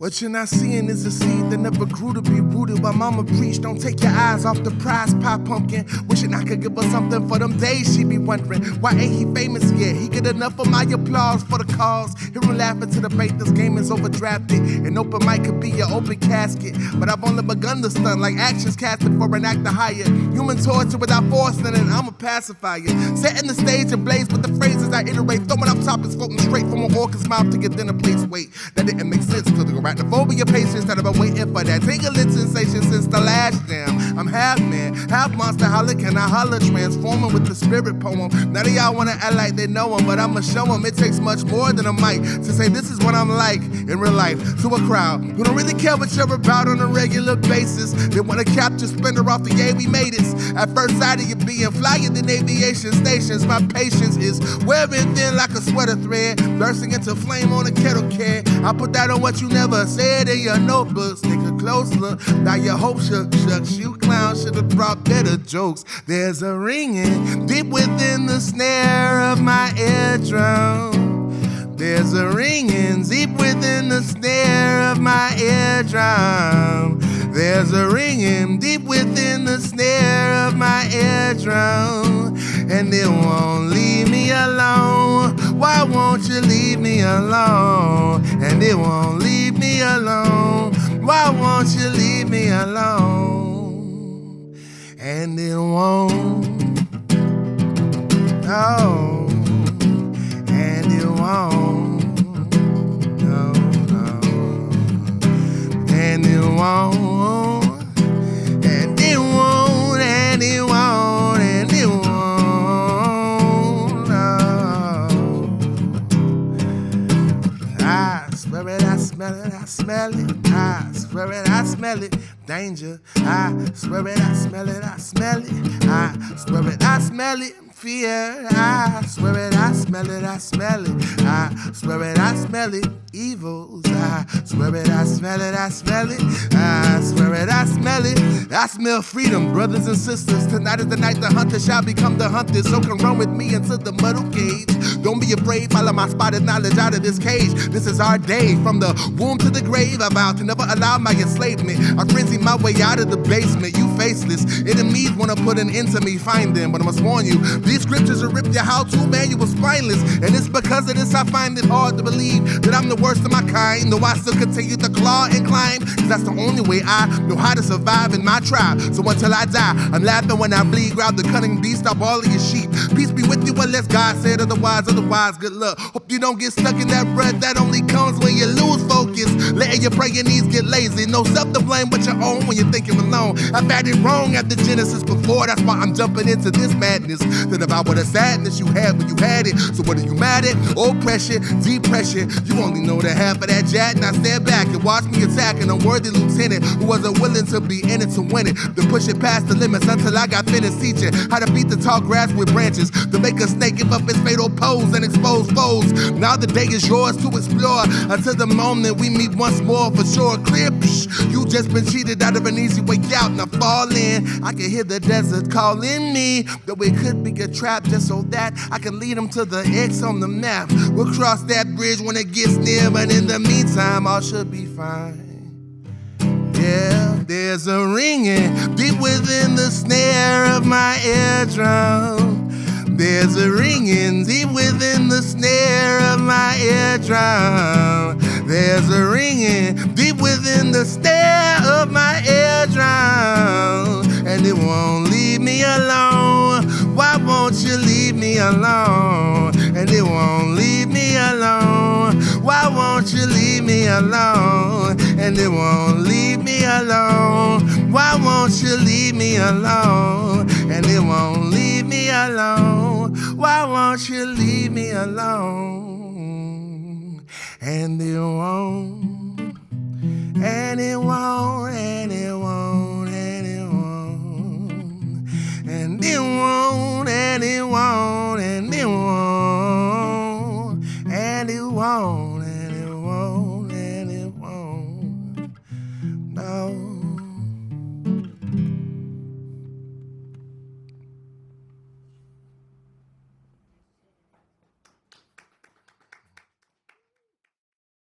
What you're not seeing is a seed that never grew to be rooted. While mama preached, don't take your eyes off the prize, pie pumpkin. Wishing I could give her something for them days. She be wondering, why ain't he famous yet? He get enough of my applause for the cause. Hear him laughing to debate, this game is overdrafted. An open mic could be your open casket. But I've only begun to stun like actions casted for an actor hired. Human torture without forcing it, I'm a pacifier. Setting the stage ablaze with the phrases I iterate. Throwing up topics floating straight from an orca's mouth to your dinner plates. Wait, that didn't make sense to the arachnophobia patience that I've been waiting for that tingling sensation since the last jam. I'm half man, half monster, holler can I holler, transforming with the spirit poem. None of y'all wanna act like they know him, but I'ma show them it takes much more than a mic to say this is what I'm like in real life to a crowd who don't really care what you're about on a regular basis. They wanna capture Spender off the yeah we made it. At first sight of you being flyer than aviation stations, my patience is wearing thin like a sweater thread, bursting into flame on a kettle can. I put that on what you never said in your notebooks. Take a close look, now your hope shucks. You clowns should've brought better jokes. There's a ringing deep within the snare of my eardrum. There's a ringing deep within the snare of my eardrum. There's a ringing deep within the snare of my eardrum. And it won't leave me alone. Why won't you leave me alone? And it won't leave me alone. Why won't you leave me alone? And it won't. Oh, and it won't. No, no. And it won't. And it won't. And it won't. And it won't. No. I swear it, I smell it, I smell it. I swear it, I smell it. Danger. I swear it, I smell it, I smell it. I swear it, I smell it. Fear. I swear it, I smell it, I smell it. I swear it, I smell it. Evils. I swear it, I smell it, I smell it. I swear it, I smell it. I smell freedom, brothers and sisters. Tonight is the night the hunter shall become the hunted. So come run with me into the muddle cage. Don't be afraid, follow my spotted knowledge out of this cage. This is our day, from the womb to the grave. I vow to never allow my enslavement. I frenzy my way out of the basement. You faceless enemies wanna put an end to me. Find them, but I must warn you, these scriptures will rip your how-to manual spineless. And it's because of this I find it hard to believe that I'm the worst of my kind. Though I still continue to claw and climb, cause that's the only way I know how to survive in my tribe. So until I die, I'm laughing when I bleed. Grab the cunning beast, stop all of your sheep. Peace be with you unless God said otherwise. Otherwise, good luck. Hope you don't get stuck in that rut that only comes when you lose focus. Letting your praying knees get lazy. No self to blame but your own when you're thinking alone. I've had it wrong after Genesis before. That's why I'm jumping into this madness. That about what a sadness you had when you had it. So what are you mad at? Oppression, depression. You only know the half of that jack. Now stand back and watch me attack an unworthy lieutenant who wasn't willing to be in it to win it. To push it past the limits until I got finished teaching how to beat the tall grass with branches. To make a snake give up its fatal pose and expose foes. Now the day is yours to explore until the moment we meet once more for sure. Clear, you just been cheated out of an easy way out. Now fall in. I can hear the desert calling me. Though it could be a trap just so that I can lead them to the X on the map. We'll cross that bridge when it gets near, but in the meantime, all should be fine. Yeah, there's a ringing deep within the snare of my eardrum. There's a ringing deep within the snare of my eardrum. There's a ringing deep within the snare of my eardrum. And it won't leave me alone. Why won't you leave me alone? And it won't leave me alone. Why won't you leave me alone? And it won't leave me alone. Why won't you leave me alone? And it won't leave me alone. Why won't you leave me alone? And it won't. And it won't. And it won't. And it won't. And it won't. And it won't. And it won't. And it won't.